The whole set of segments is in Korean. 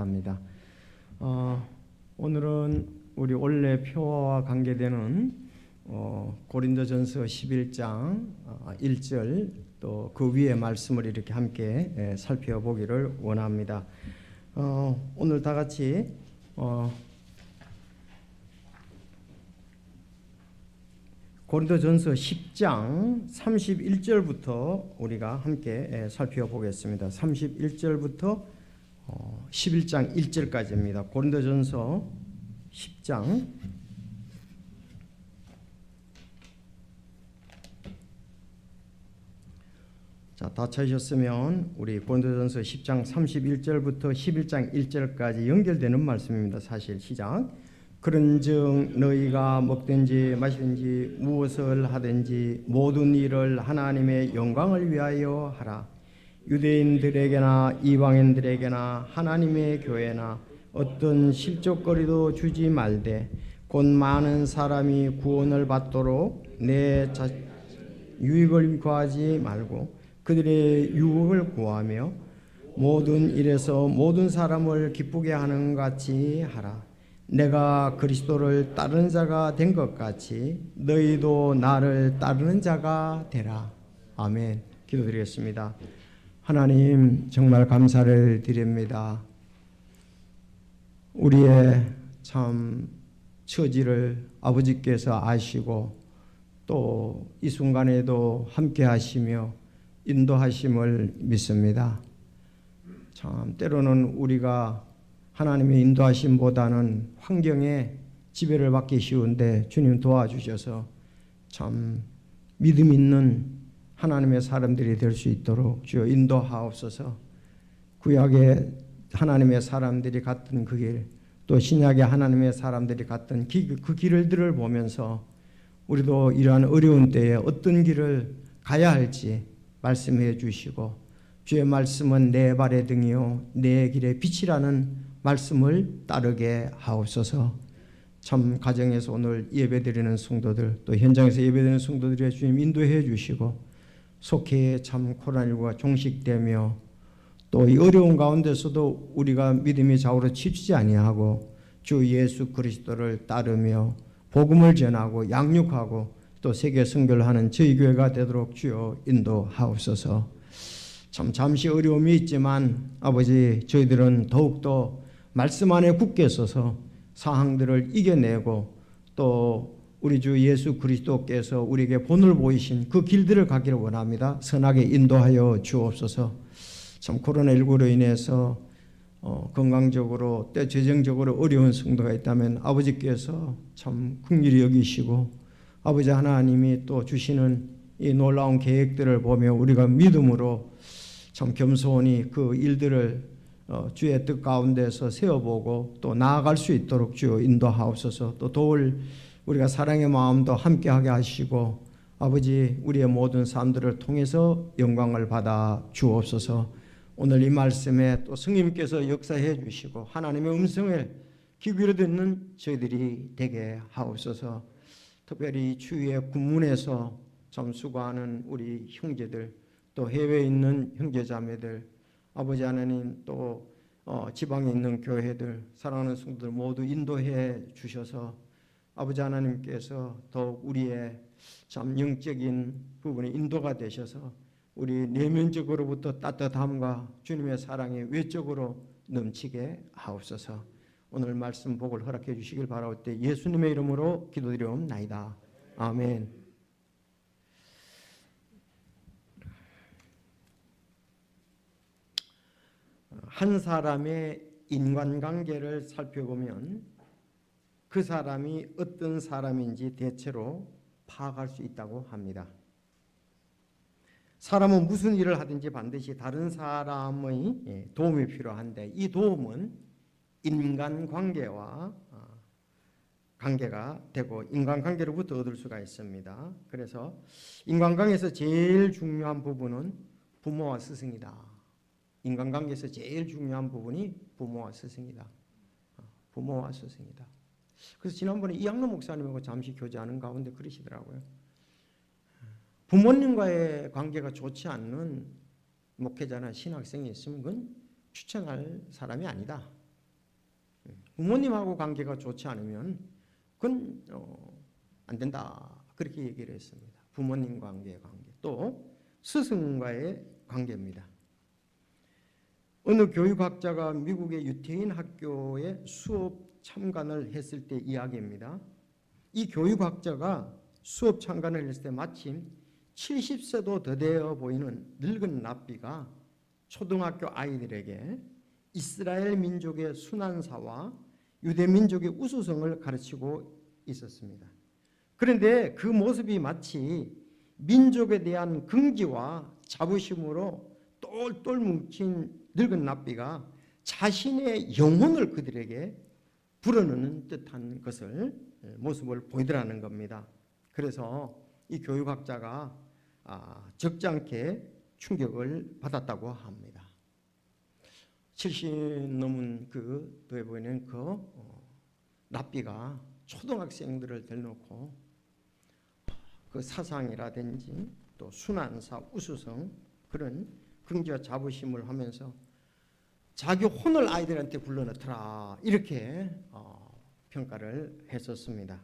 감사합니다. 오늘은 우리 원래 표와 관계되는 고린도전서 11장 1절 또 그 위의 말씀을 이렇게 함께 살펴보기를 원합니다. 오늘 다 같이 고린도전서 10장 31절부터 우리가 함께 살펴보겠습니다. 31절부터 11장 1절까지입니다. 고린도전서 10장 자, 다 찾으셨으면 우리 고린도전서 10장 31절부터 11장 1절까지 연결되는 말씀입니다. 사실 시작. 그런즉 너희가 먹든지 마시든지 무엇을 하든지 모든 일을 하나님의 영광을 위하여 하라. 유대인들에게나 이방인들에게나 하나님의 교회나 어떤 실족거리도 주지 말되 곧 많은 사람이 구원을 받도록 내 유익을 구하지 말고 그들의 유익을 구하며 모든 일에서 모든 사람을 기쁘게 하는 것 같이 하라. 내가 그리스도를 따르는 자가 된 것 같이 너희도 나를 따르는 자가 되라. 아멘. 기도드리겠습니다. 하나님 정말 감사를 드립니다. 우리의 참 처지를 아버지께서 아시고 또 이 순간에도 함께 하시며 인도하심을 믿습니다. 참 때로는 우리가 하나님의 인도하심보다는 환경에 지배를 받기 쉬운데 주님 도와주셔서 참 믿음 있는 하나님의 사람들이 될 수 있도록 주여 인도하옵소서. 구약의 하나님의 사람들이 갔던 그 길, 또 신약의 하나님의 사람들이 갔던 그 길을 보면서 우리도 이러한 어려운 때에 어떤 길을 가야 할지 말씀해 주시고 주의 말씀은 내 발의 등이요 내 길의 빛이라는 말씀을 따르게 하옵소서. 참 가정에서 오늘 예배드리는 성도들 또 현장에서 예배드리는 성도들의 주님 인도해 주시고 속히 참 코로나19가 종식되며 또 이 어려운 가운데서도 우리가 믿음이 좌우로 치우치지 아니하고 주 예수 그리스도를 따르며 복음을 전하고 양육하고 또 세계 선교를 하는 저희 교회가 되도록 주여 인도하옵소서. 참 잠시 어려움이 있지만 아버지 저희들은 더욱더 말씀 안에 굳게 서서 상황들을 이겨내고 또 우리 주 예수 그리스도께서 우리에게 본을 보이신 그 길들을 가기를 원합니다. 선하게 인도하여 주옵소서. 참 코로나19로 인해서 건강적으로 때 재정적으로 어려운 성도가 있다면 아버지께서 참 긍휼히 여기시고 아버지 하나님이 또 주시는 이 놀라운 계획들을 보며 우리가 믿음으로 참 겸손히 그 일들을 주의 뜻 가운데서 세워보고 또 나아갈 수 있도록 주여 인도하옵소서. 또 도울 우리가 사랑의 마음도 함께하게 하시고 아버지 우리의 모든 삶들을 통해서 영광을 받아 주옵소서. 오늘 이 말씀에 또 성령님께서 역사해 주시고 하나님의 음성을 귀 기울여 듣는 저희들이 되게 하옵소서. 특별히 주위의 군문에서 참 수고하는 우리 형제들 또 해외에 있는 형제자매들 아버지 하나님 또 지방에 있는 교회들 사랑하는 성도들 모두 인도해 주셔서 아버지 하나님께서 더욱 우리의 참 영적인 부분에 인도가 되셔서 우리 내면적으로부터 따뜻함과 주님의 사랑이 외적으로 넘치게 하옵소서. 오늘 말씀 복을 허락해 주시길 바라올 때 예수님의 이름으로 기도드리옵나이다. 아멘. 한 사람의 인간관계를 살펴보면 그 사람이 어떤 사람인지 대체로 파악할 수 있다고 합니다. 사람은 무슨 일을 하든지 반드시 다른 사람의 도움이 필요한데 이 도움은 인간관계와 관계가 되고 인간관계로부터 얻을 수가 있습니다. 그래서 인간관계에서 제일 중요한 부분은 부모와 스승이다. 인간관계에서 제일 중요한 부분이 부모와 스승이다. 부모와 스승이다. 그래서 지난번에 이학로 목사님하고 잠시 교제하는 가운데 그러시더라고요. 부모님과의 관계가 좋지 않는 목회자나 신학생이 있으면 그건 추천할 사람이 아니다. 부모님하고 관계가 좋지 않으면 그건 안 된다. 그렇게 얘기를 했습니다. 부모님 관계, 또 스승과의 관계입니다. 어느 교육학자가 미국의 유태인 학교에 수업 참관을 했을 때 이야기입니다. 이 교육학자가 수업 참관을 했을 때 마침 70세도 더 되어 보이는 늙은 랍비가 초등학교 아이들에게 이스라엘 민족의 순환사와 유대 민족의 우수성을 가르치고 있었습니다. 그런데 그 모습이 마치 민족에 대한 긍지와 자부심으로 똘똘 뭉친 늙은 랍비가 자신의 영혼을 그들에게 불어넣는 듯한 것을 모습을 보이더라는 겁니다. 그래서 이 교육학자가 적지 않게 충격을 받았다고 합니다. 70 넘은 돼 보이는 랍비가 초등학생들을 대놓고 그 사상이라든지 또 순환사, 우수성 그런 긍지와 자부심을 하면서 자기 혼을 아이들한테 불러넣더라 이렇게 평가를 했었습니다.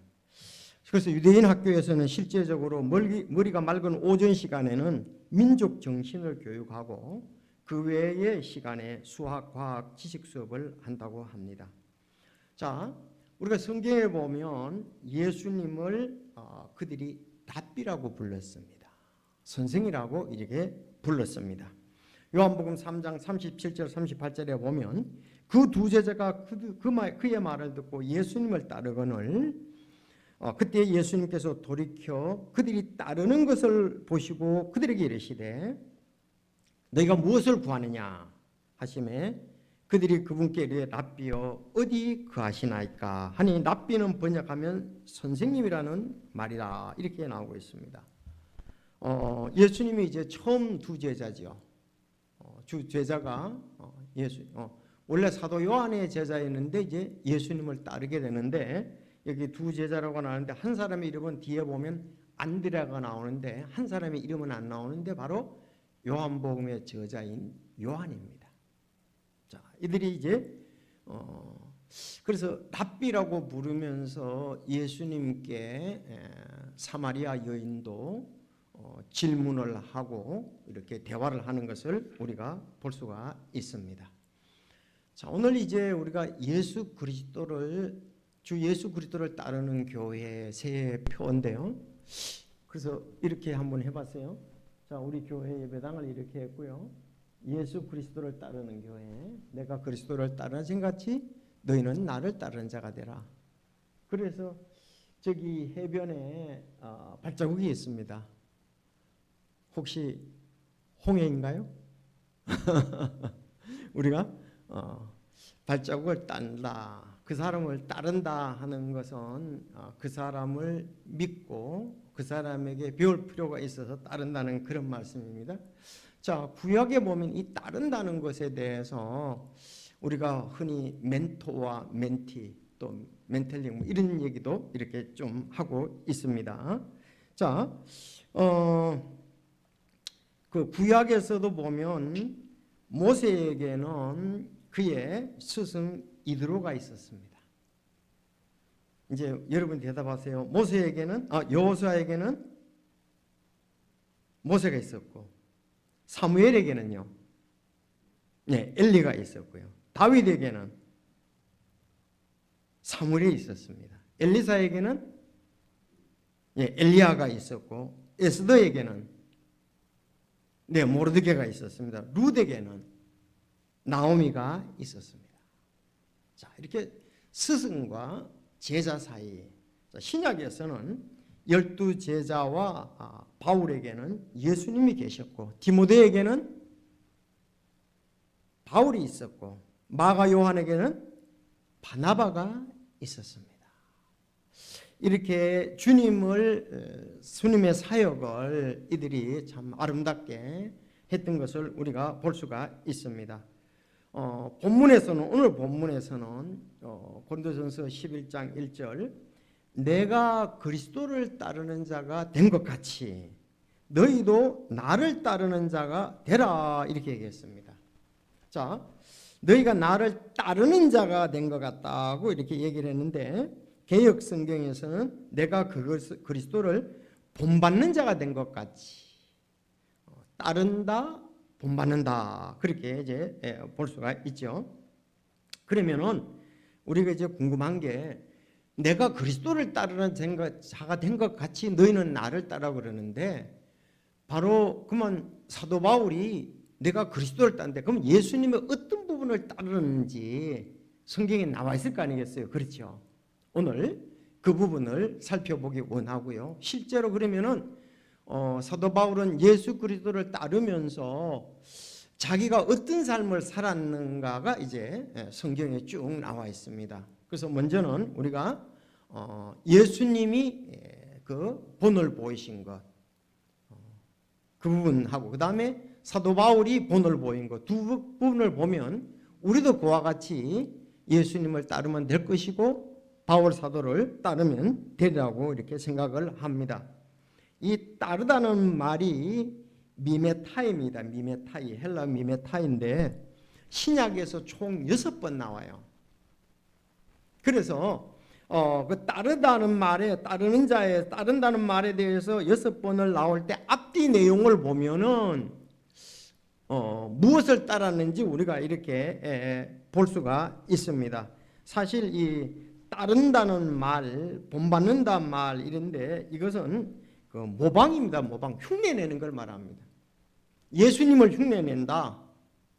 그래서 유대인 학교에서는 실제적으로 머리가 맑은 오전 시간에는 민족 정신을 교육하고 그 외의 시간에 수학, 과학, 지식 수업을 한다고 합니다. 자, 우리가 성경에 보면 예수님을 그들이 랍비라고 불렀습니다. 선생이라고 이렇게 불렀습니다. 요한복음 3장 37절 38절에 보면 그 두 제자가 그의 말을 듣고 예수님을 따르거늘 그때 예수님께서 돌이켜 그들이 따르는 것을 보시고 그들에게 이르시되 너희가 무엇을 구하느냐 하시매 그들이 그분께 이르되 랍비여 어디 거하시나이까 하니 랍비는 번역하면 선생님이라는 말이다 이렇게 나오고 있습니다. 예수님이 이제 처음 두 제자지요. 주 제자가 원래 사도 요한의 제자였는데 이제 예수님을 따르게 되는데 여기 두 제자라고 나오는데 한 사람의 이름은 뒤에 보면 안드레아가 나오는데 한 사람의 이름은 안 나오는데 바로 요한복음의 저자인 요한입니다. 자, 이들이 이제 그래서 랍비라고 부르면서 예수님께 사마리아 여인도 질문을 하고 이렇게 대화를 하는 것을 우리가 볼 수가 있습니다. 자, 오늘 이제 우리가 주 예수 그리스도를 따르는 교회의 새 표인데요. 그래서 이렇게 한번 해봤어요. 자, 우리 교회 예배당을 이렇게 했고요. 예수 그리스도를 따르는 교회, 내가 그리스도를 따르는 것 같이 너희는 나를 따르는 자가 되라. 그래서 저기 해변에 발자국이 있습니다. 혹시 홍해인가요? 우리가 발자국을 딴다, 그 사람을 따른다 하는 것은 그 사람을 믿고 그 사람에게 배울 필요가 있어서 따른다는 그런 말씀입니다. 자, 구약에 보면 이 따른다는 것에 대해서 우리가 흔히 멘토와 멘티 또 멘텔링 이런 얘기도 이렇게 좀 하고 있습니다. 자, 그 구약에서도 보면 모세에게는 그의 스승 이드로가 있었습니다. 이제 여러분 대답하세요. 여호수아에게는 모세가 있었고 사무엘에게는요, 엘리가 있었고요. 다윗에게는 사무엘이 있었습니다. 엘리사에게는 엘리야가 있었고 에스더에게는 모르드게가 있었습니다. 룻에게는 나오미가 있었습니다. 자, 이렇게 스승과 제자 사이, 신약에서는 12제자와 바울에게는 예수님이 계셨고 디모데에게는 바울이 있었고 마가 요한에게는 바나바가 있었습니다. 이렇게 주님의 사역을 이들이 참 아름답게 했던 것을 우리가 볼 수가 있습니다. 오늘 본문에서는 고린도전서 11장 1절 내가 그리스도를 따르는 자가 된 것 같이 너희도 나를 따르는 자가 되라 이렇게 얘기했습니다. 자, 너희가 나를 따르는 자가 된 것 같다고 이렇게 얘기를 했는데, 개역 성경에서는 내가 그리스도를 본받는 자가 된 것 같이, 따른다, 본받는다, 그렇게 이제 볼 수가 있죠. 그러면은 우리가 이제 궁금한 게, 내가 그리스도를 따르는 자가 된 것 같이 너희는 나를 따라 그러는데, 바로 그러면 사도 바울이 내가 그리스도를 따르는데, 그럼 예수님의 어떤 부분을 따르는지 성경에 나와 있을 거 아니겠어요? 그렇죠. 오늘 그 부분을 살펴보기 원하고요. 실제로 그러면은 사도 바울은 예수 그리스도를 따르면서 자기가 어떤 삶을 살았는가가 이제 성경에 쭉 나와 있습니다. 그래서 먼저는 우리가 예수님이 그 본을 보이신 것, 그 부분하고, 그 다음에 사도 바울이 본을 보인 것, 두 부분을 보면 우리도 그와 같이 예수님을 따르면 될 것이고 바울 사도를 따르면 되리라고 이렇게 생각을 합니다. 이 따르다는 말이 미메타입니다. 미메타이, 헬라 미메타인데 신약에서 총 6번 나와요. 그래서 그 따르다는 말에, 따르는 자에, 따른다는 말에 대해서 6번을 나올 때 앞뒤 내용을 보면은 무엇을 따랐는지 우리가 이렇게 볼 수가 있습니다. 사실 이 따른다는 말, 본받는다는 말 이런데 이것은 그 모방입니다. 모방, 흉내내는 걸 말합니다. 예수님을 흉내낸다.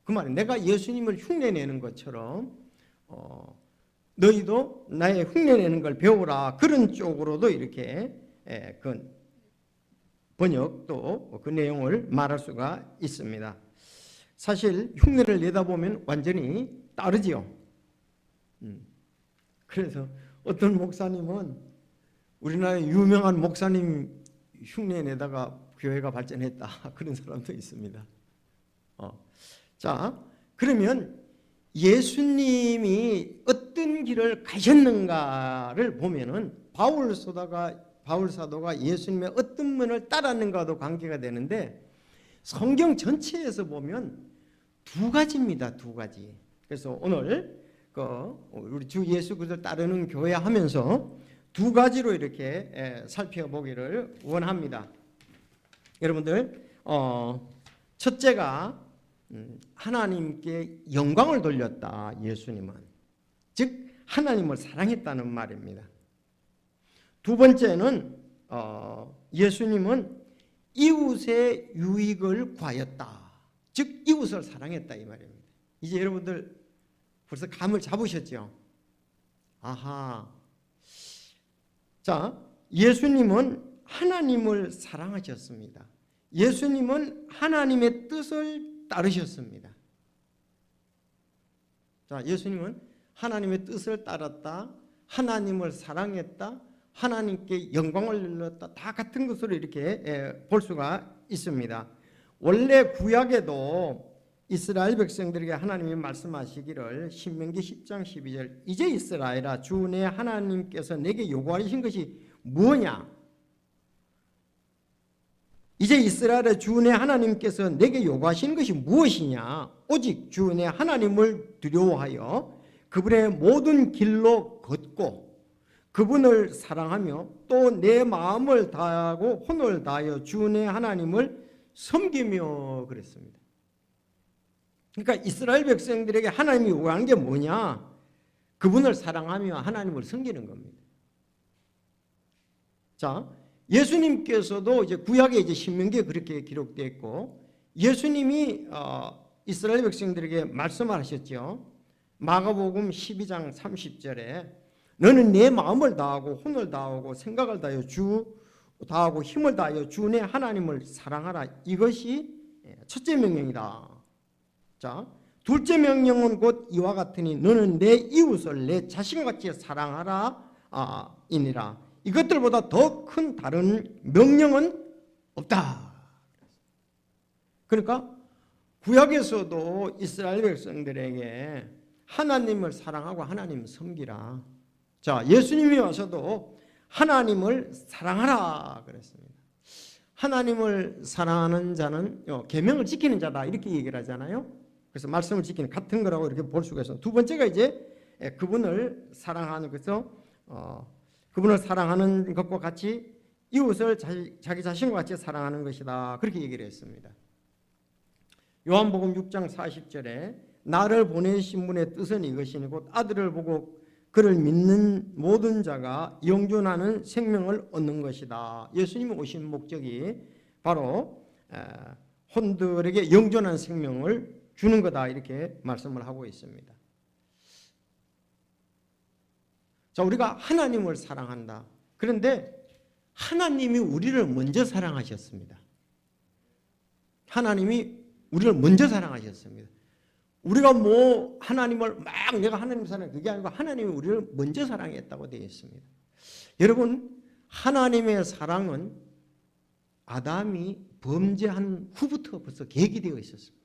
그 말은 내가 예수님을 흉내내는 것처럼 너희도 나의 흉내내는 걸 배우라. 그런 쪽으로도 이렇게 그 번역도 그 내용을 말할 수가 있습니다. 사실 흉내를 내다 보면 완전히 따르지요. 그래서 어떤 목사님은, 우리나라의 유명한 목사님 흉내내다가 교회가 발전했다, 그런 사람도 있습니다. 자, 그러면 예수님이 어떤 길을 가셨는가를 보면은 바울 사도가 예수님의 어떤 면을 따랐는가도 관계가 되는데, 성경 전체에서 보면 두 가지입니다. 두 가지. 그래서 오늘 우리 주 예수 그리스도를 따르는 교회 하면서 두 가지로 이렇게 살펴보기를 원합니다. 여러분들, 첫째가 하나님께 영광을 돌렸다. 예수님은, 즉 하나님을 사랑했다는 말입니다. 두 번째는 예수님은 이웃의 유익을 구하였다. 즉 이웃을 사랑했다, 이 말입니다. 이제 여러분들 벌써 감을 잡으셨죠? 아하. 자, 예수님은 하나님을 사랑하셨습니다. 예수님은 하나님의 뜻을 따르셨습니다. 자, 예수님은 하나님의 뜻을 따랐다, 하나님을 사랑했다, 하나님께 영광을 돌렸다, 다 같은 것으로 이렇게 볼 수가 있습니다. 원래 구약에도 이스라엘 백성들에게 하나님이 말씀하시기를, 신명기 10장 12절, 이제 이스라엘아, 주 내 하나님께서 내게 요구하신 것이 뭐냐? 이제 이스라엘의 주 내 하나님께서 내게 요구하시는 것이 무엇이냐? 오직 주 내 하나님을 두려워하여 그분의 모든 길로 걷고 그분을 사랑하며 또 내 마음을 다하고 혼을 다하여 주 내 하나님을 섬기며 그랬습니다. 그러니까 이스라엘 백성들에게 하나님이 요구하는 게 뭐냐? 그분을 사랑하며 하나님을 섬기는 겁니다. 자, 예수님께서도 이제 구약에 이제 신명기에 그렇게 기록되어 있고, 예수님이 이스라엘 백성들에게 말씀을 하셨죠. 마가복음 12장 30절에 너는 내 마음을 다하고 혼을 다하고 생각을 다하고 힘을 다하여 주 내 하나님을 사랑하라. 이것이 첫째 명령이다. 자, 둘째 명령은 곧 이와 같으니 너는 내 이웃을 내 자신같이 사랑하라 이니라. 이것들보다 더 큰 다른 명령은 없다. 그러니까 구약에서도 이스라엘 백성들에게 하나님을 사랑하고 하나님을 섬기라. 자, 예수님이 와서도 하나님을 사랑하라 그랬습니다. 하나님을 사랑하는 자는 계명을 지키는 자다, 이렇게 얘기를 하잖아요. 그래서 말씀을 지키는 같은 거라고 이렇게 볼 수가 있어요. 두 번째가 이제 그분을 사랑하는 것에서 그분을 사랑하는 것과 같이 이웃을 자기 자신과 같이 사랑하는 것이다. 그렇게 얘기를 했습니다. 요한복음 6장 40절에 나를 보내신 분의 뜻은 이것이니 곧 아들을 보고 그를 믿는 모든 자가 영존하는 생명을 얻는 것이다. 예수님이 오신 목적이 바로 혼들에게 영존한 생명을 주는 거다. 이렇게 말씀을 하고 있습니다. 자, 우리가 하나님을 사랑한다. 그런데 하나님이 우리를 먼저 사랑하셨습니다. 하나님이 우리를 먼저 사랑하셨습니다. 우리가 뭐 하나님을 막 내가 하나님 사랑해 그게 아니고 하나님이 우리를 먼저 사랑했다고 되어 있습니다. 여러분, 하나님의 사랑은 아담이 범죄한 후부터 벌써 계획이 되어 있었습니다.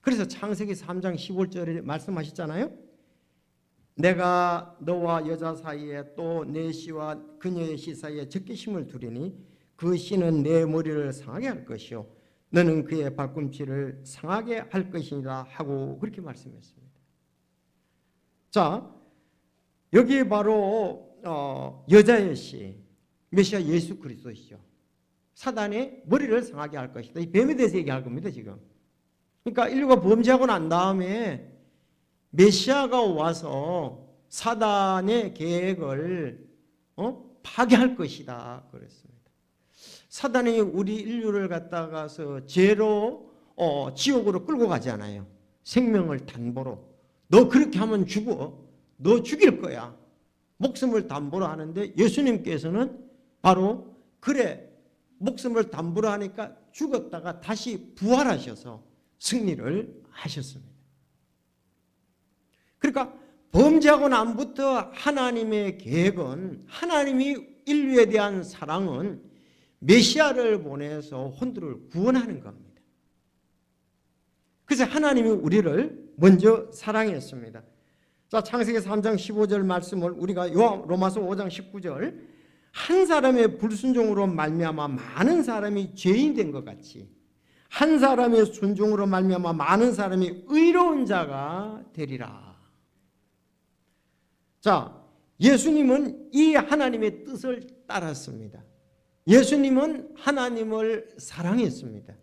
그래서 창세기 3장 15절에 말씀하셨잖아요. 내가 너와 여자 사이에 또 내 씨와 그녀의 씨 사이에 적개심을 두리니 그 씨는 내 머리를 상하게 할 것이요 너는 그의 발꿈치를 상하게 할 것이니라 하고 그렇게 말씀했습니다. 자, 여기 바로 여자의 씨 메시아 예수 그리스도시죠. 사단의 머리를 상하게 할 것이다. 이 뱀에 대해서 얘기할 겁니다 지금. 그러니까 인류가 범죄하고 난 다음에 메시아가 와서 사단의 계획을 파괴할 것이다 그랬습니다. 사단이 우리 인류를 갖다가서 죄로 지옥으로 끌고 가지 않아요. 생명을 담보로. 너 그렇게 하면 죽어. 너 죽일 거야. 목숨을 담보로 하는데 예수님께서는 바로 그래 목숨을 담보로 하니까 죽었다가 다시 부활하셔서 승리를 하셨습니다. 그러니까 범죄하고 난부터 하나님의 계획은 하나님이 인류에 대한 사랑은 메시아를 보내서 혼들을 구원하는 겁니다. 그래서 하나님이 우리를 먼저 사랑했습니다. 자, 창세기 3장 15절 말씀을 우리가 로마서 5장 19절 한 사람의 불순종으로 말미암아 많은 사람이 죄인 된 것 같이 한 사람의 순종으로 말미암아 많은 사람이 의로운 자가 되리라. 자, 예수님은 이 하나님의 뜻을 따랐습니다. 예수님은 하나님을 사랑했습니다.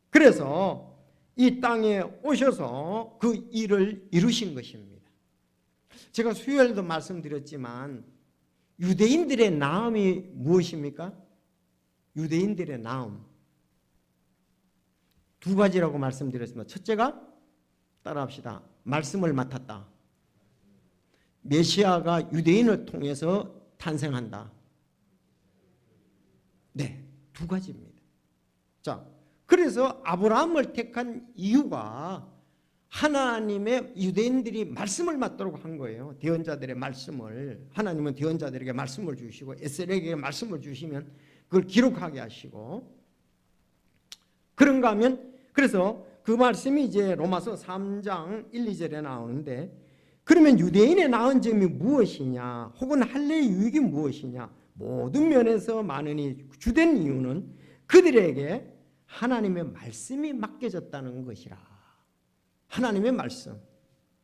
그래서 이 땅에 오셔서 그 일을 이루신 것입니다. 제가 수요일도 말씀드렸지만 유대인들의 나음이 무엇입니까? 유대인들의 나음 두 가지라고 말씀드렸습니다. 첫째가 따라합시다. 말씀을 맡았다. 메시아가 유대인을 통해서 탄생한다. 네, 두 가지입니다. 자, 그래서 아브라함을 택한 이유가 하나님의 유대인들이 말씀을 맡도록 한 거예요. 대언자들의 말씀을 하나님은 대언자들에게 말씀을 주시고 에스겔에게 말씀을 주시면 그걸 기록하게 하시고 그런가 하면 그래서 그 말씀이 이제 로마서 3장 1, 2절에 나오는데 그러면 유대인의 나은 점이 무엇이냐 혹은 할례의 유익이 무엇이냐 모든 면에서 많으니 주된 이유는 그들에게 하나님의 말씀이 맡겨졌다는 것이라. 하나님의 말씀.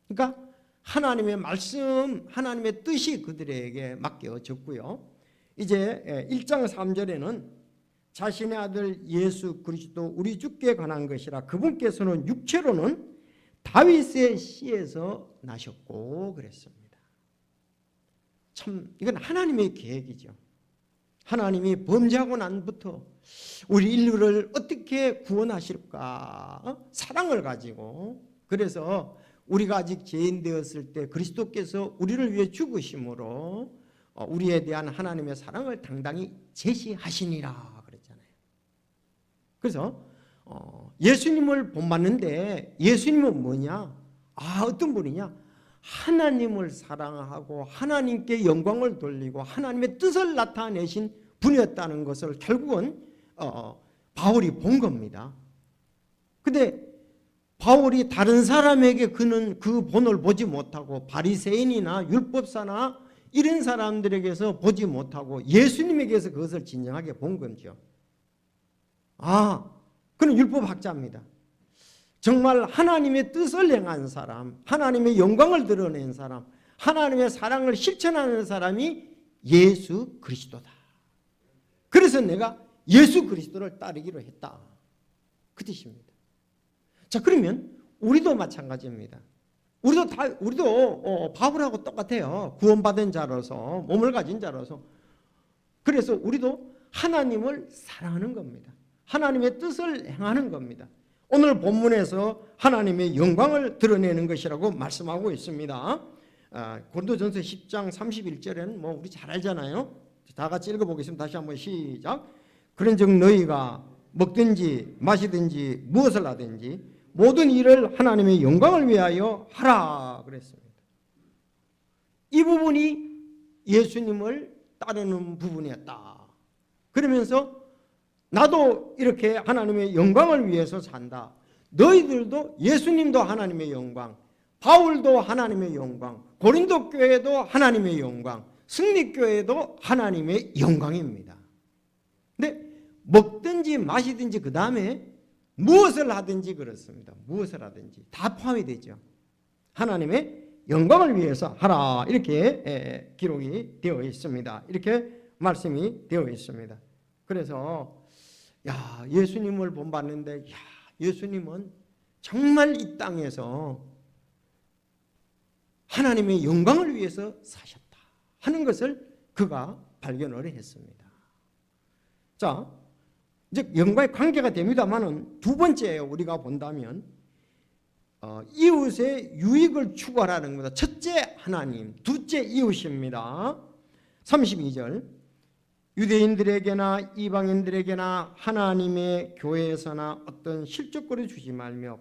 그러니까 하나님의 말씀, 하나님의 뜻이 그들에게 맡겨졌고요. 이제 1장 3절에는 자신의 아들 예수 그리스도 우리 주께 관한 것이라. 그분께서는 육체로는 다윗의 씨에서 나셨고 그랬습니다. 참 이건 하나님의 계획이죠. 하나님이 범죄하고 난부터 우리 인류를 어떻게 구원하실까? 사랑을 가지고 그래서 우리가 아직 죄인 되었을 때 그리스도께서 우리를 위해 죽으심으로 우리에 대한 하나님의 사랑을 당당히 제시하시니라 그랬잖아요. 그래서 예수님을 본받는데 예수님은 뭐냐? 어떤 분이냐? 하나님을 사랑하고 하나님께 영광을 돌리고 하나님의 뜻을 나타내신 분이었다는 것을 결국은 바울이 본 겁니다. 근데 바울이 다른 사람에게 그는 그 본을 보지 못하고 바리새인이나 율법사나 이런 사람들에게서 보지 못하고 예수님에게서 그것을 진정하게 본 거죠. 그는 율법학자입니다. 정말 하나님의 뜻을 행한 사람, 하나님의 영광을 드러낸 사람, 하나님의 사랑을 실천하는 사람이 예수 그리스도다. 그래서 내가 예수 그리스도를 따르기로 했다. 그 뜻입니다. 자, 그러면 우리도 마찬가지입니다. 우리도 바울하고 똑같아요. 구원받은 자로서, 몸을 가진 자로서. 그래서 우리도 하나님을 사랑하는 겁니다. 하나님의 뜻을 행하는 겁니다. 오늘 본문에서 하나님의 영광을 드러내는 것이라고 말씀하고 있습니다. 고린도전서 10장 31절에는 뭐 우리 잘 알잖아요. 다 같이 읽어보겠습니다. 다시 한번 시작. 그런즉 너희가 먹든지 마시든지 무엇을 하든지 모든 일을 하나님의 영광을 위하여 하라 그랬습니다. 이 부분이 예수님을 따르는 부분이었다. 그러면서 나도 이렇게 하나님의 영광을 위해서 산다. 너희들도 예수님도 하나님의 영광, 바울도 하나님의 영광, 고린도 교회도 하나님의 영광, 승리교회도 하나님의 영광입니다. 근데 먹든지 마시든지 그 다음에 무엇을 하든지 그렇습니다. 무엇을 하든지 다 포함이 되죠. 하나님의 영광을 위해서 하라 이렇게 기록이 되어 있습니다. 이렇게 말씀이 되어 있습니다. 그래서 예수님을 본받는데 예수님은 정말 이 땅에서 하나님의 영광을 위해서 사셨다 하는 것을 그가 발견을 했습니다. 자, 이제 영광의 관계가 됩니다만은 두 번째 우리가 본다면 이웃의 유익을 추구하라는 겁니다. 첫째 하나님, 둘째 이웃입니다. 32절 유대인들에게나 이방인들에게나 하나님의 교회에서나 어떤 실적거리 주지 말며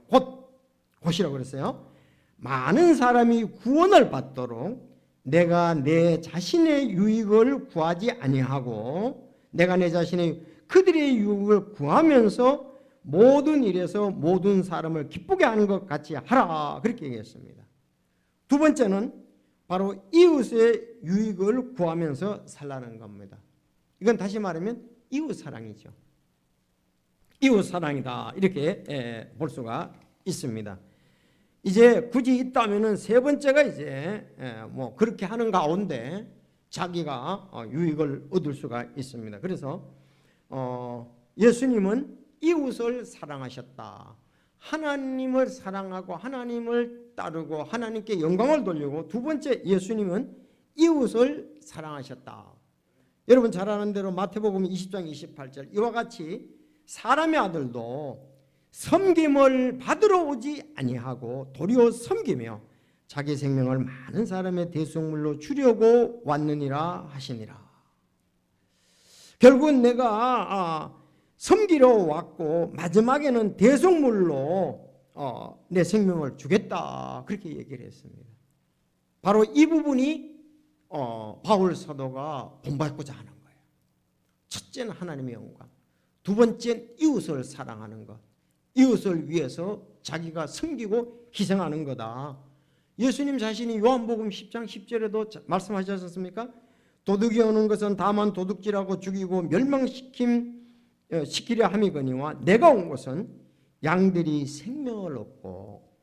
곧이라고 그랬어요. 많은 사람이 구원을 받도록 내가 내 자신의 유익을 구하지 아니하고 내가 내 자신의 그들의 유익을 구하면서 모든 일에서 모든 사람을 기쁘게 하는 것 같이 하라 그렇게 얘기했습니다. 두 번째는 바로 이웃의 유익을 구하면서 살라는 겁니다. 이건 다시 말하면 이웃 사랑이죠. 이웃 사랑이다 이렇게 볼 수가 있습니다. 이제 굳이 있다면은 세 번째가 이제 뭐 그렇게 하는 가운데 자기가 유익을 얻을 수가 있습니다. 그래서 예수님은 이웃을 사랑하셨다. 하나님을 사랑하고 하나님을 따르고 하나님께 영광을 돌리고 두 번째 예수님은 이웃을 사랑하셨다. 여러분 잘 아는 대로 마태복음 20장 28절 이와 같이 사람의 아들도 섬김을 받으러 오지 아니하고 도리어 섬기며 자기 생명을 많은 사람의 대속물로 주려고 왔느니라 하시니라. 결국은 내가 섬기러 왔고 마지막에는 대속물로 내 생명을 주겠다 그렇게 얘기를 했습니다. 바로 이 부분이 바울 사도가 본받고자 하는 거예요. 첫째는 하나님의 영광, 두 번째는 이웃을 사랑하는 것, 이웃을 위해서 자기가 섬기고 희생하는 거다. 예수님 자신이 요한복음 10장 10절에도 말씀하셨지 않습니까? 도둑이 오는 것은 다만 도둑질하고 죽이고 멸망시키려 함이거니와 내가 온 것은 양들이 생명을 얻고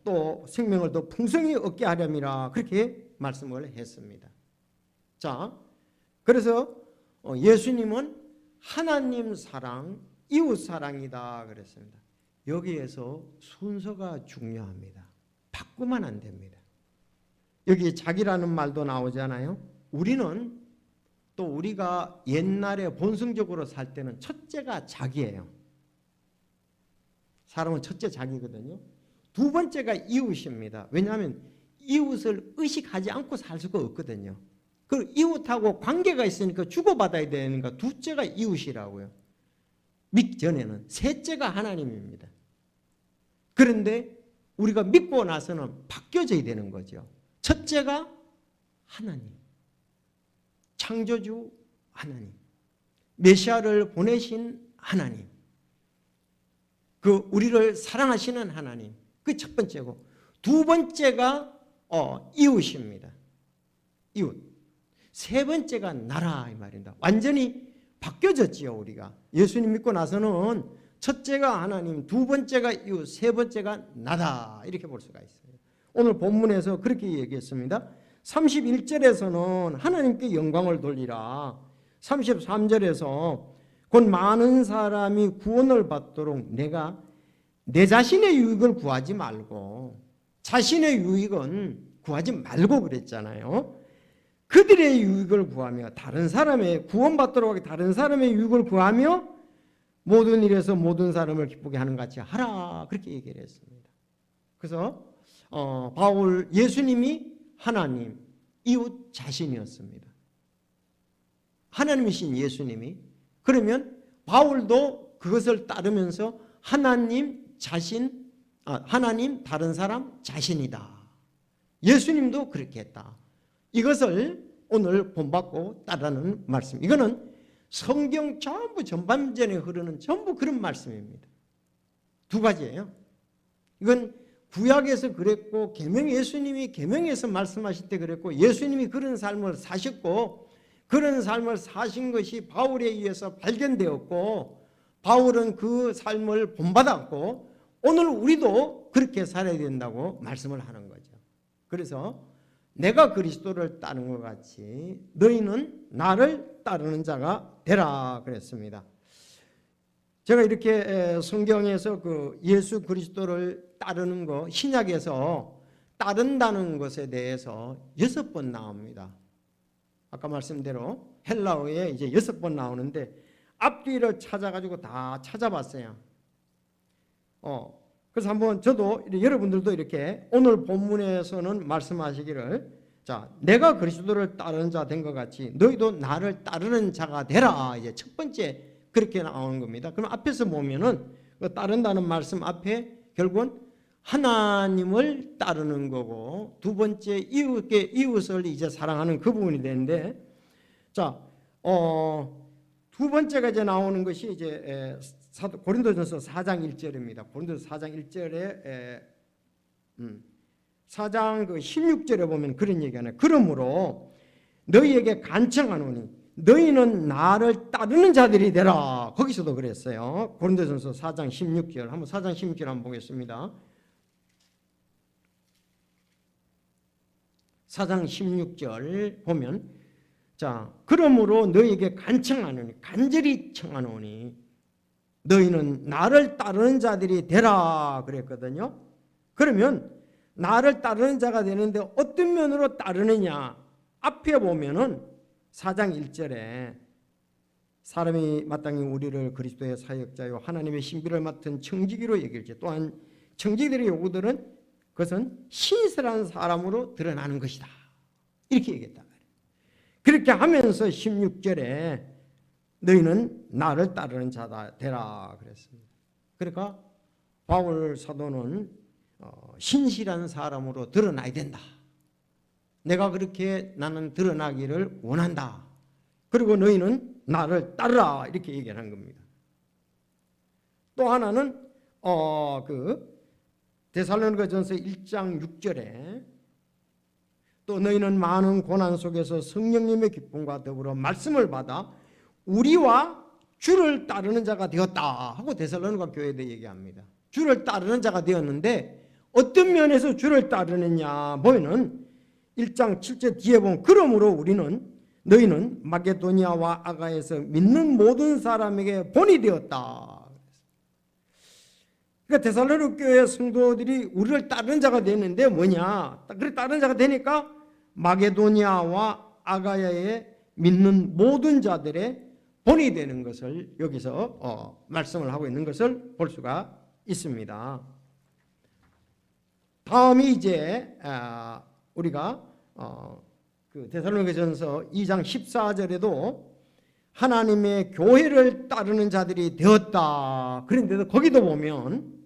또 생명을 더 풍성히 얻게 하렴이라 그렇게 말씀을 했습니다. 자, 그래서 예수님은 하나님 사랑, 이웃 사랑이다 그랬습니다. 여기에서 순서가 중요합니다. 바꾸면 안 됩니다. 여기 자기라는 말도 나오잖아요. 우리는 또 우리가 옛날에 본성적으로 살 때는 첫째가 자기예요. 사람은 첫째 자기거든요. 두 번째가 이웃입니다. 왜냐하면 이웃을 의식하지 않고 살 수가 없거든요. 그 이웃하고 관계가 있으니까 주고받아야 되니까 둘째가 이웃이라고요. 믿기 전에는 셋째가 하나님입니다. 그런데 우리가 믿고 나서는 바뀌어져야 되는 거죠. 첫째가 하나님, 창조주 하나님, 메시아를 보내신 하나님, 그 우리를 사랑하시는 하나님, 그 첫 번째고 두 번째가 이웃입니다. 이웃. 세 번째가 나라 이 말입니다. 완전히 바뀌어졌지요. 우리가 예수님 믿고 나서는 첫째가 하나님, 두 번째가 이웃, 세 번째가 나다. 이렇게 볼 수가 있어요. 오늘 본문에서 그렇게 얘기했습니다. 31절에서는 하나님께 영광을 돌리라. 33절에서 곧 많은 사람이 구원을 받도록 내가 내 자신의 유익을 구하지 말고, 자신의 유익은 구하지 말고 그랬잖아요. 그들의 유익을 구하며, 다른 사람의 구원받도록 하게 다른 사람의 유익을 구하며 모든 일에서 모든 사람을 기쁘게 하는 같이 하라. 그렇게 얘기를 했습니다. 그래서 바울, 예수님이 하나님, 이웃 자신이었습니다. 하나님이신 예수님이. 그러면 바울도 그것을 따르면서 하나님 자신, 하나님 다른 사람 자신이다. 예수님도 그렇게 했다. 이것을 오늘 본받고 따르는 말씀. 이거는 성경 전부 전반전에 흐르는 전부 그런 말씀입니다. 두 가지예요. 이건 구약에서 그랬고, 계명, 예수님이 계명에서 말씀하실 때 그랬고, 예수님이 그런 삶을 사셨고, 그런 삶을 사신 것이 바울에 의해서 발견되었고, 바울은 그 삶을 본받았고, 오늘 우리도 그렇게 살아야 된다고 말씀을 하는 거죠. 그래서 내가 그리스도를 따르는 것 같이 너희는 나를 따르는 자가 되라 그랬습니다. 제가 이렇게 성경에서 그 예수 그리스도를 따르는 거, 신약에서 따른다는 것에 대해서 6번 나옵니다. 아까 말씀대로 헬라어에 이제 6번 나오는데 앞뒤를 찾아가지고 다 찾아봤어요. 그래서 한번 저도 여러분들도 이렇게 오늘 본문에서는 말씀하시기를, 자, 내가 그리스도를 따르는 자 된 것 같이 너희도 나를 따르는 자가 되라. 이제 첫 번째 그렇게 나오는 겁니다. 그럼 앞에서 보면은 그 따른다는 말씀 앞에 결국은 하나님을 따르는 거고, 두 번째 이웃을 이제 사랑하는 그 부분이 되는데, 자, 두 번째가 이제 나오는 것이 이제 고린도전서 4장 1절입니다. 고린도전서 4장 1절에 4장 그 16절에 보면 그런 얘기하네. 그러므로 너희에게 간청하노니 너희는 나를 따르는 자들이 되라. 거기서도 그랬어요. 고린도전서 4장 16절. 한번 4장 16절 한번 보겠습니다. 4장 16절 보면, 자, 그러므로 너희에게 간청하노니, 간절히 청하노니 너희는 나를 따르는 자들이 되라 그랬거든요. 그러면 나를 따르는 자가 되는데 어떤 면으로 따르느냐? 앞에 보면은 4장 1절에 사람이 마땅히 우리를 그리스도의 사역자요 하나님의 신비를 맡은 청지기로 여길지, 또한 청지기들의 요구들은 그것은 신실한 사람으로 드러나는 것이다. 이렇게 얘기했다. 그렇게 하면서 16절에 너희는 나를 따르는 자다 되라 그랬습니다. 그러니까 바울 사도는 신실한 사람으로 드러나야 된다. 내가 그렇게 나는 드러나기를 원한다. 그리고 너희는 나를 따르라. 이렇게 얘기하는 겁니다. 또 하나는 그 데살로니가전서 1장 6절에 또 너희는 많은 고난 속에서 성령님의 기쁨과 더불어 말씀을 받아 우리와 주를 따르는 자가 되었다 하고 데살로니가 교회에 얘기합니다. 주를 따르는 자가 되었는데 어떤 면에서 주를 따르느냐 보면은 1장 7절 뒤에 보면, 그러므로 너희는 마게도니아와 아가에서 믿는 모든 사람에게 본이 되었다. 그러니까 데살로니가 교회 성도들이 우리를 따르는 자가 되는데 뭐냐? 그래 따르는 자가 되니까 마게도니아와 아가야에 믿는 모든 자들의 본이 되는 것을 여기서 말씀을 하고 있는 것을 볼 수가 있습니다. 다음이 이제 우리가 그 데살로니가전서 2장 14절에도 하나님의 교회를 따르는 자들이 되었다. 그런데도 거기도 보면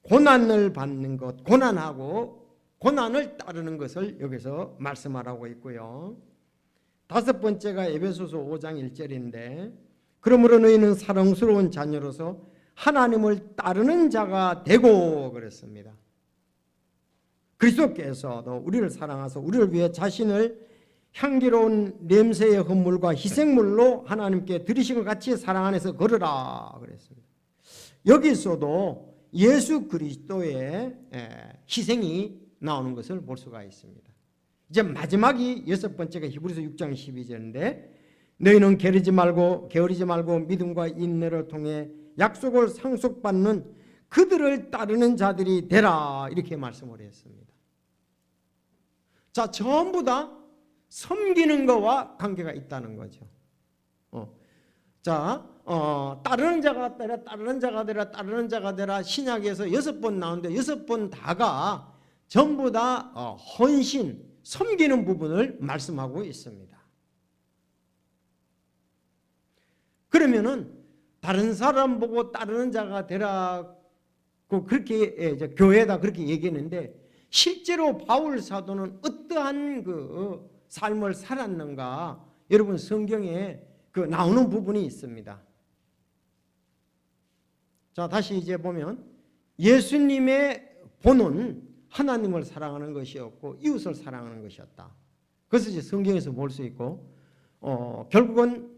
고난을 받는 것, 고난을 따르는 것을 여기서 말씀하라고 있고요. 다섯 번째가 에베소서 5장 1절인데, 그러므로 너희는 사랑스러운 자녀로서 하나님을 따르는 자가 되고 그랬습니다. 그리스도께서도 우리를 사랑하사 우리를 위해 자신을 향기로운 냄새의 헌물과 희생물로 하나님께 드리신 것 같이 사랑 안에서 걸으라 그랬습니다. 여기서도 예수 그리스도의 희생이 나오는 것을 볼 수가 있습니다. 이제 마지막이 여섯 번째가 히브리서 6장 12절인데 너희는 게으르지 말고 믿음과 인내를 통해 약속을 상속받는 그들을 따르는 자들이 되라 이렇게 말씀을 했습니다. 자, 전부 다 섬기는 것과 관계가 있다는 거죠. 따르는 자가 되라, 따르는 자가 되라, 따르는 자가 되라. 신약에서 6번 나오는데 6번 다가 전부 다 헌신, 섬기는 부분을 말씀하고 있습니다. 그러면은 다른 사람 보고 따르는 자가 되라고 그렇게 이제 교회에다 그렇게 얘기했는데 실제로 바울 사도는 어떠한 그 삶을 살았는가? 여러분 성경에 그 나오는 부분이 있습니다. 자, 다시 이제 보면 예수님의 본은 하나님을 사랑하는 것이었고 이웃을 사랑하는 것이었다. 그것을 이제 성경에서 볼 수 있고 결국은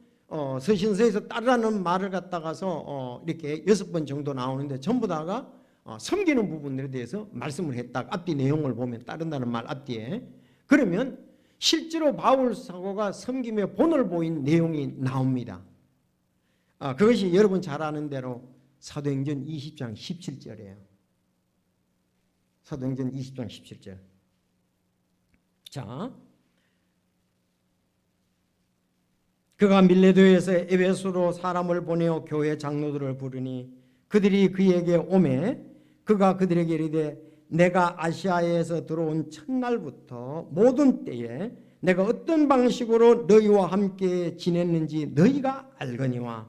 서신서에서 따르라는 말을 갖다가서 이렇게 6번 정도 나오는데 전부 다가 섬기는 부분들에 대해서 말씀을 했다. 앞뒤 내용을 보면 따른다는 말 앞뒤에 그러면 실제로 바울 사도가 섬김의 본을 보인 내용이 나옵니다. 그것이 여러분 잘 아는 대로 사도행전 20장 17절이에요. 사도행전 20장 17절. 자, 그가 밀레도에서 에베소로 사람을 보내어 교회 장로들을 부르니 그들이 그에게 오매 그가 그들에게 이르되 내가 아시아에서 들어온 첫날부터 모든 때에 내가 어떤 방식으로 너희와 함께 지냈는지 너희가 알거니와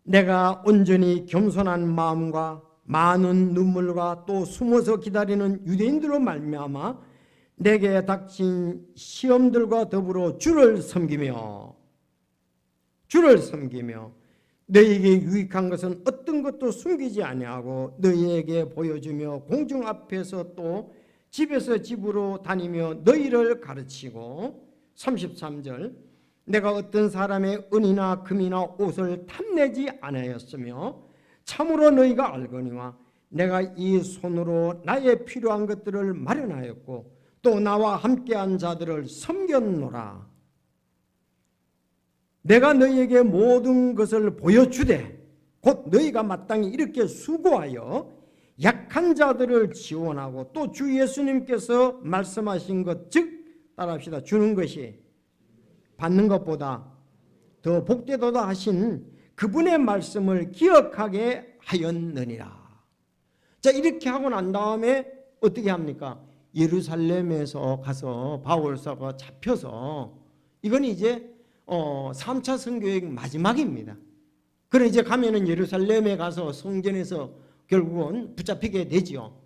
내가 온전히 겸손한 마음과 많은 눈물과 또 숨어서 기다리는 유대인들로 말미암아 내게 닥친 시험들과 더불어 주를 섬기며 너희에게 유익한 것은 어떤 것도 숨기지 아니하고 너희에게 보여주며 공중 앞에서 또 집에서 집으로 다니며 너희를 가르치고 33절 내가 어떤 사람의 은이나 금이나 옷을 탐내지 아니하였으며 참으로 너희가 알거니와 내가 이 손으로 나의 필요한 것들을 마련하였고 또 나와 함께한 자들을 섬겼노라. 내가 너희에게 모든 것을 보여주되 곧 너희가 마땅히 이렇게 수고하여 약한 자들을 지원하고 또 주 예수님께서 말씀하신 것 즉 따라합시다. 주는 것이 받는 것보다 더 복되도다 하신 그분의 말씀을 기억하게 하였느니라. 자, 이렇게 하고 난 다음에 어떻게 합니까? 예루살렘에서 가서 바울사가 잡혀서 이건 이제 3차 선교의 마지막입니다. 그래 이제 가면은 예루살렘에 가서 성전에서 결국은 붙잡히게 되지요.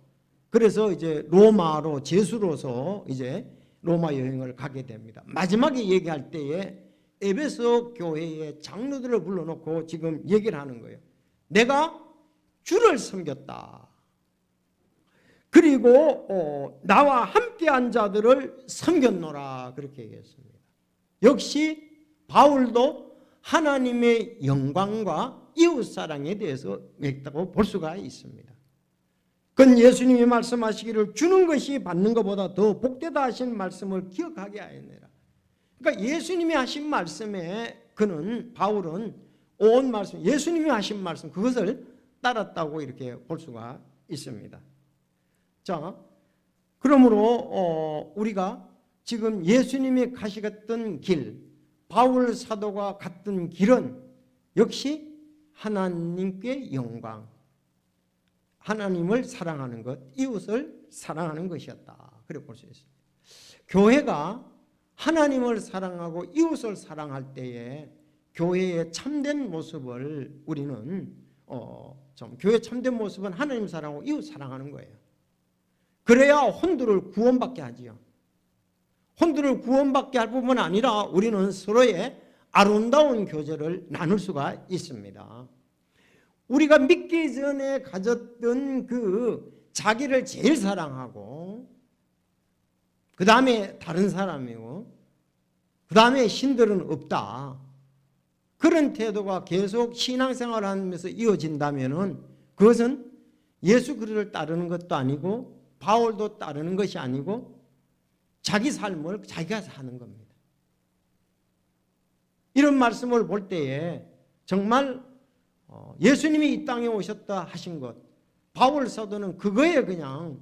그래서 이제 로마로 제수로서 이제 로마 여행을 가게 됩니다. 마지막에 얘기할 때에 에베소 교회의 장로들을 불러놓고 지금 얘기를 하는 거예요. 내가 주를 섬겼다. 그리고 나와 함께한 자들을 섬겼노라 그렇게 얘기했습니다. 역시 바울도 하나님의 영광과 이웃사랑에 대해서 맺다고 볼 수가 있습니다. 그건 예수님이 말씀하시기를 주는 것이 받는 것보다 더 복되다 하신 말씀을 기억하게 하였느라. 그러니까 예수님이 하신 말씀에 바울은 온 말씀, 예수님이 하신 말씀 그것을 따랐다고 이렇게 볼 수가 있습니다. 자, 그러므로 우리가 지금 예수님이 가시던 길, 바울 사도가 갔던 길은 역시 하나님께 영광, 하나님을 사랑하는 것, 이웃을 사랑하는 것이었다. 그렇게 볼 수 있습니다. 교회가 하나님을 사랑하고 이웃을 사랑할 때에 교회의 참된 모습을 우리는 교회의 참된 모습은 하나님 사랑하고 이웃 사랑하는 거예요. 그래야 혼들을 구원받게 하지요. 혼들을 구원받게 할 뿐만 아니라 우리는 서로의 아름다운 교제를 나눌 수가 있습니다. 우리가 믿기 전에 가졌던 그 자기를 제일 사랑하고 그 다음에 다른 사람이고 그 다음에 신들은 없다. 그런 태도가 계속 신앙생활을 하면서 이어진다면 그것은 예수 그리스도를 따르는 것도 아니고 바울도 따르는 것이 아니고 자기 삶을 자기가 사는 겁니다. 이런 말씀을 볼 때에 정말 예수님이 이 땅에 오셨다 하신 것, 바울 사도는 그거에 그냥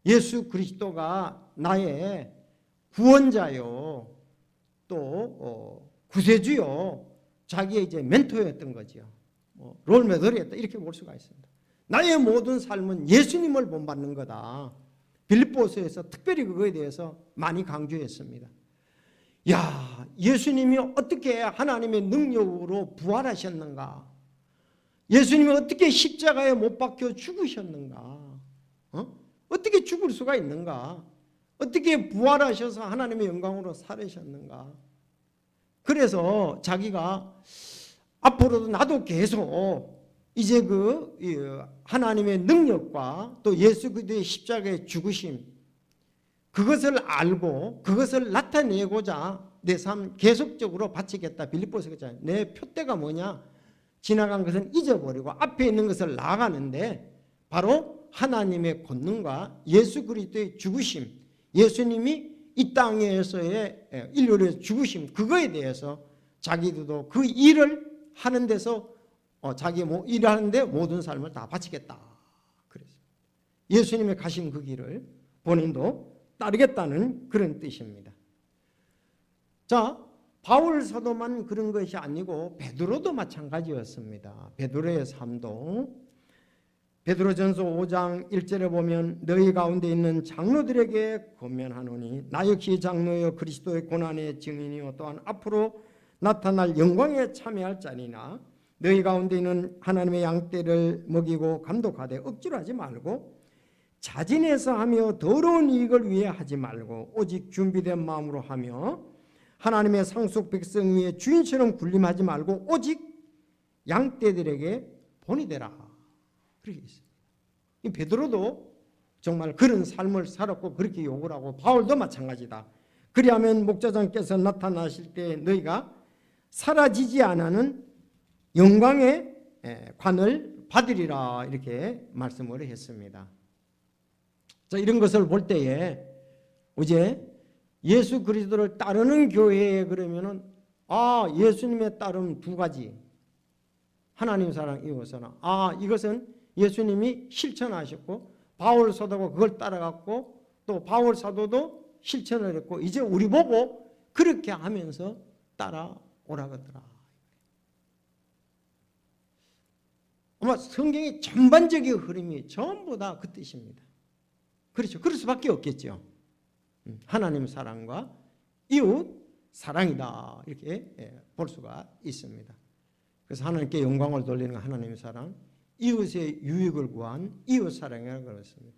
예수 그리스도가 나의 구원자요, 또 구세주요, 자기의 이제 멘토였던 거죠. 롤모델이었다, 이렇게 볼 수가 있습니다. 나의 모든 삶은 예수님을 본받는 거다. 빌립보서에서 특별히 그거에 대해서 많이 강조했습니다. 야, 예수님이 어떻게 하나님의 능력으로 부활하셨는가? 예수님이 어떻게 십자가에 못 박혀 죽으셨는가? 어떻게 죽을 수가 있는가? 어떻게 부활하셔서 하나님의 영광으로 살으셨는가? 그래서 자기가 앞으로도 나도 계속 이제 그 하나님의 능력과 또 예수 그리스도의 십자가의 죽으심, 그것을 알고 그것을 나타내고자 내 삶 계속적으로 바치겠다. 빌립보서 그랬잖아요. 내 표대가 뭐냐? 지나간 것은 잊어버리고 앞에 있는 것을 나아가는데 바로 하나님의 권능과 예수 그리스도의 죽으심, 예수님이 이 땅에서의 인류를 죽으심, 그거에 대해서 자기도 그 일을 하는 데서 자기 일하는데 모든 삶을 다 바치겠다. 그래서 예수님의 가신 그 길을 본인도 따르겠다는 그런 뜻입니다. 자, 바울 사도만 그런 것이 아니고 베드로도 마찬가지였습니다. 베드로의 삶도 베드로전서 5장 1절에 보면 너희 가운데 있는 장로들에게 권면하노니 나 역시 장로여 그리스도의 고난의 증인이요 또한 앞으로 나타날 영광에 참여할 자니나 너희 가운데 있는 하나님의 양떼를 먹이고 감독하되 억지로 하지 말고 자진해서 하며 더러운 이익을 위해 하지 말고 오직 준비된 마음으로 하며 하나님의 상속 백성 위에 주인처럼 군림하지 말고 오직 양떼들에게 본이 되라. 그렇게 있습니다. 베드로도 정말 그런 삶을 살았고 그렇게 욕을 하고 바울도 마찬가지다. 그리하면 목자장께서 나타나실 때 너희가 사라지지 않는 영광의 관을 받으리라 이렇게 말씀을 했습니다. 자, 이런 것을 볼 때에 이제 예수 그리스도를 따르는 교회에 그러면은 예수님의 따름 두 가지. 하나님 사랑 이것은 이것은 예수님이 실천하셨고 바울 사도가 그걸 따라갔고 또 바울 사도도 실천을 했고 이제 우리 보고 그렇게 하면서 따라오라거더라. 아마 성경의 전반적인 흐름이 전부 다 그 뜻입니다. 그렇죠. 그럴 수밖에 없겠죠. 하나님 사랑과 이웃 사랑이다 이렇게 볼 수가 있습니다. 그래서 하나님께 영광을 돌리는 하나님의 사랑, 이웃의 유익을 구한 이웃 사랑이라고 그랬습니다.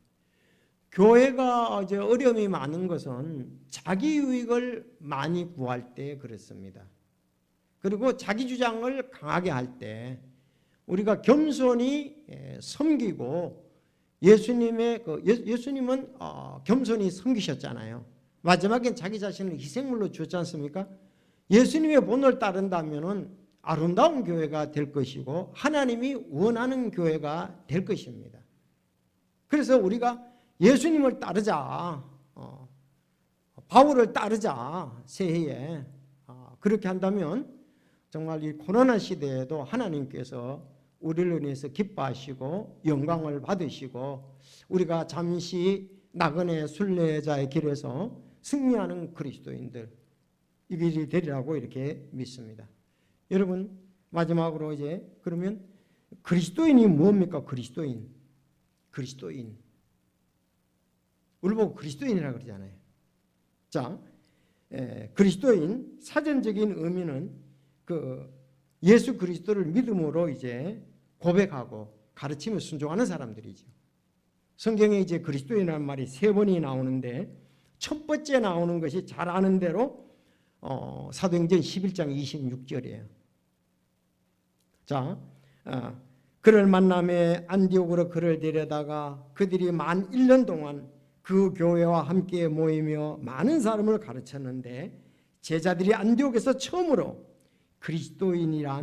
교회가 이제 어려움이 많은 것은 자기 유익을 많이 구할 때 그렇습니다. 그리고 자기 주장을 강하게 할 때 우리가 겸손히 섬기고 예수님은 겸손히 섬기셨잖아요. 마지막엔 자기 자신을 희생물로 주었지 않습니까? 예수님의 본을 따른다면은 아름다운 교회가 될 것이고 하나님이 원하는 교회가 될 것입니다. 그래서 우리가 예수님을 따르자, 바울을 따르자 새해에 그렇게 한다면 정말 이 코로나 시대에도 하나님께서 우리를 위해서 기뻐하시고 영광을 받으시고 우리가 잠시 나그네 순례자의 길에서 승리하는 그리스도인들 이 길이 되리라고 이렇게 믿습니다. 여러분 마지막으로 이제 그러면 그리스도인이 뭡니까? 그리스도인 우리 보고 그리스도인이라고 그러잖아요. 자, 그리스도인 사전적인 의미는 그 예수 그리스도를 믿음으로 이제 고백하고 가르치며 순종하는 사람들이죠. 성경에 이제 그리스도인이라는 말이 3번이 나오는데 첫 번째 나오는 것이 잘 아는 대로 사도행전 11장 26절이에요. 자, 그를 만남에 안디옥으로 그를 데려다가 그들이 만 1년 동안 그 교회와 함께 모이며 많은 사람을 가르쳤는데 제자들이 안디옥에서 처음으로 그리스도인이라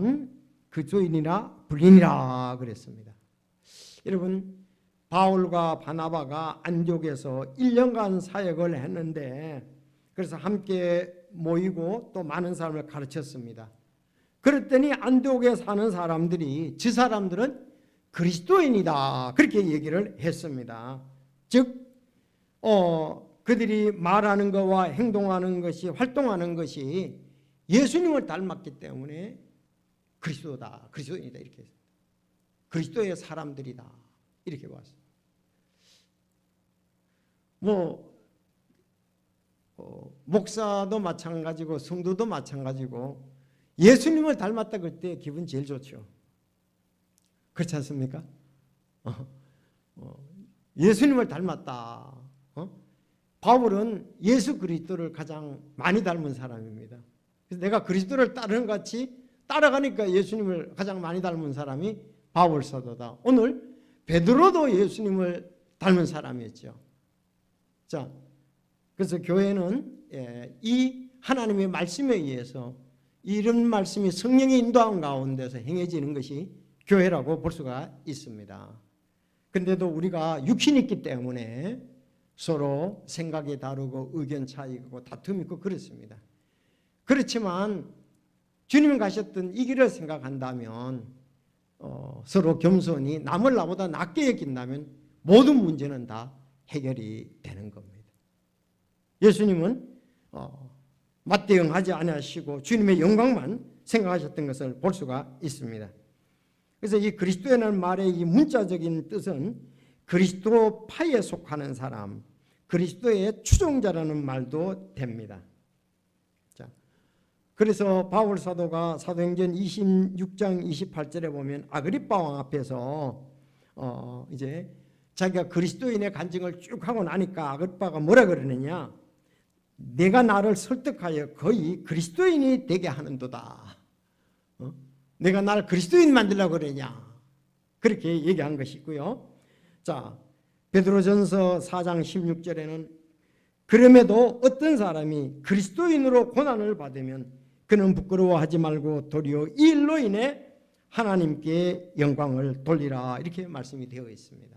불린이라 그랬습니다. 여러분, 바울과 바나바가 안디옥에서 1년간 사역을 했는데, 그래서 함께 모이고 또 많은 사람을 가르쳤습니다. 그랬더니 안디옥에 사는 사람들이, 저 사람들은 그리스도인이다, 그렇게 얘기를 했습니다. 즉 그들이 말하는 것과 행동하는 것이, 활동하는 것이 예수님을 닮았기 때문에 그리스도다, 그리스도인이다, 이렇게 했습니다. 그리스도의 사람들이다, 이렇게 봤습니다. 목사도 마찬가지고 성도도 마찬가지고 예수님을 닮았다 그럴 때 기분 제일 좋죠. 그렇지 않습니까? 예수님을 닮았다. 바울은 예수 그리스도를 가장 많이 닮은 사람입니다. 그래서 내가 그리스도를 따르는 것 같이 따라가니까 예수님을 가장 많이 닮은 사람이 바울 사도다. 오늘 베드로도 예수님을 닮은 사람이었죠. 자, 그래서 교회는 이 하나님의 말씀에 의해서 이런 말씀이 성령의 인도함 가운데서 행해지는 것이 교회라고 볼 수가 있습니다. 그런데도 우리가 육신이 있기 때문에 서로 생각이 다르고 의견 차이고 다툼이 있고 그렇습니다. 그렇지만 주님이 가셨던 이 길을 생각한다면 서로 겸손히 남을 나보다 낫게 여긴다면 모든 문제는 다 해결이 되는 겁니다. 예수님은 맞대응하지 않으시고 주님의 영광만 생각하셨던 것을 볼 수가 있습니다. 그래서 이 그리스도라는 말의 이 문자적인 뜻은 그리스도파에 속하는 사람, 그리스도의 추종자라는 말도 됩니다. 자, 그래서 바울 사도가 사도행전 26장 28절에 보면 아그리빠 왕 앞에서 이제 자기가 그리스도인의 간증을 쭉 하고 나니까 아그리빠가 뭐라 그러느냐? 내가 나를 설득하여 거의 그리스도인이 되게 하는도다. 내가 나를 그리스도인 만들려고 그러냐? 그렇게 얘기한 것이 있고요. 자, 베드로전서 4장 16절에는 그럼에도 어떤 사람이 그리스도인으로 고난을 받으면 그는 부끄러워하지 말고 도리어 이 일로 인해 하나님께 영광을 돌리라, 이렇게 말씀이 되어 있습니다.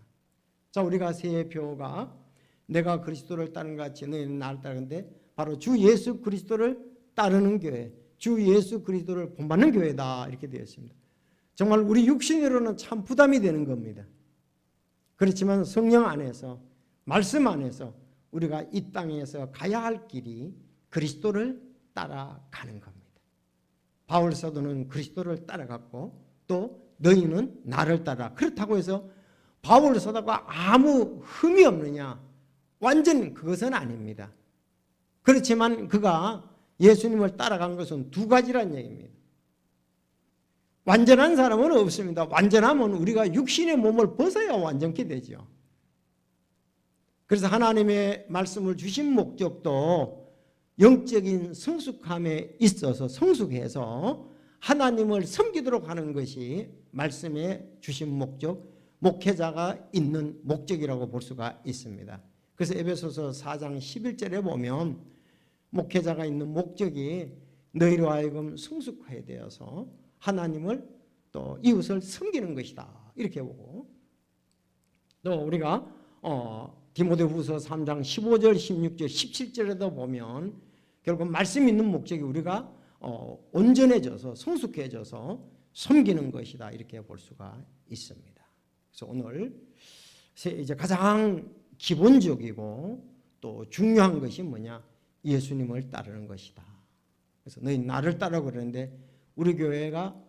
자, 우리가 세 표가 내가 그리스도를 따르는 것 같이 너희는 나를 따르는데 바로 주 예수 그리스도를 따르는 교회, 주 예수 그리스도를 본받는 교회다, 이렇게 되어 있습니다. 정말 우리 육신으로는 참 부담이 되는 겁니다. 그렇지만 성령 안에서, 말씀 안에서 우리가 이 땅에서 가야 할 길이 그리스도를 따라가는 겁니다. 바울 사도는 그리스도를 따라갔고 또 너희는 나를 따라. 그렇다고 해서 바울 사도가 아무 흠이 없느냐? 완전 그것은 아닙니다. 그렇지만 그가 예수님을 따라간 것은 두 가지란 얘기입니다. 완전한 사람은 없습니다. 완전하면 우리가 육신의 몸을 벗어야 완전케 되죠. 그래서 하나님의 말씀을 주신 목적도 영적인 성숙함에 있어서 성숙해서 하나님을 섬기도록 하는 것이 말씀에 주신 목적, 목회자가 있는 목적이라고 볼 수가 있습니다. 그래서 에베소서 4장 11절에 보면 목회자가 있는 목적이 너희로 하여금 성숙하게 되어서 하나님을 또 이웃을 섬기는 것이다, 이렇게 보고, 또 우리가 디모데후서 3장 15절, 16절, 17절에도 보면 결국 말씀 있는 목적이 우리가 온전해져서 성숙해져서 섬기는 것이다, 이렇게 볼 수가 있습니다. 그래서 오늘 이제 가장 기본적이고 또 중요한 것이 뭐냐? 예수님을 따르는 것이다. 그래서 너희 나를 따르고 그러는데 우리 교회가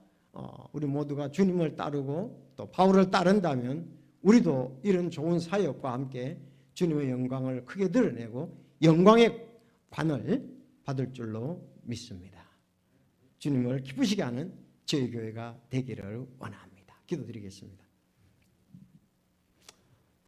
우리 모두가 주님을 따르고 또 바울을 따른다면 우리도 이런 좋은 사역과 함께 주님의 영광을 크게 드러내고 영광의 관을 받을 줄로 믿습니다. 주님을 기쁘시게 하는 저희 교회가 되기를 원합니다. 기도드리겠습니다.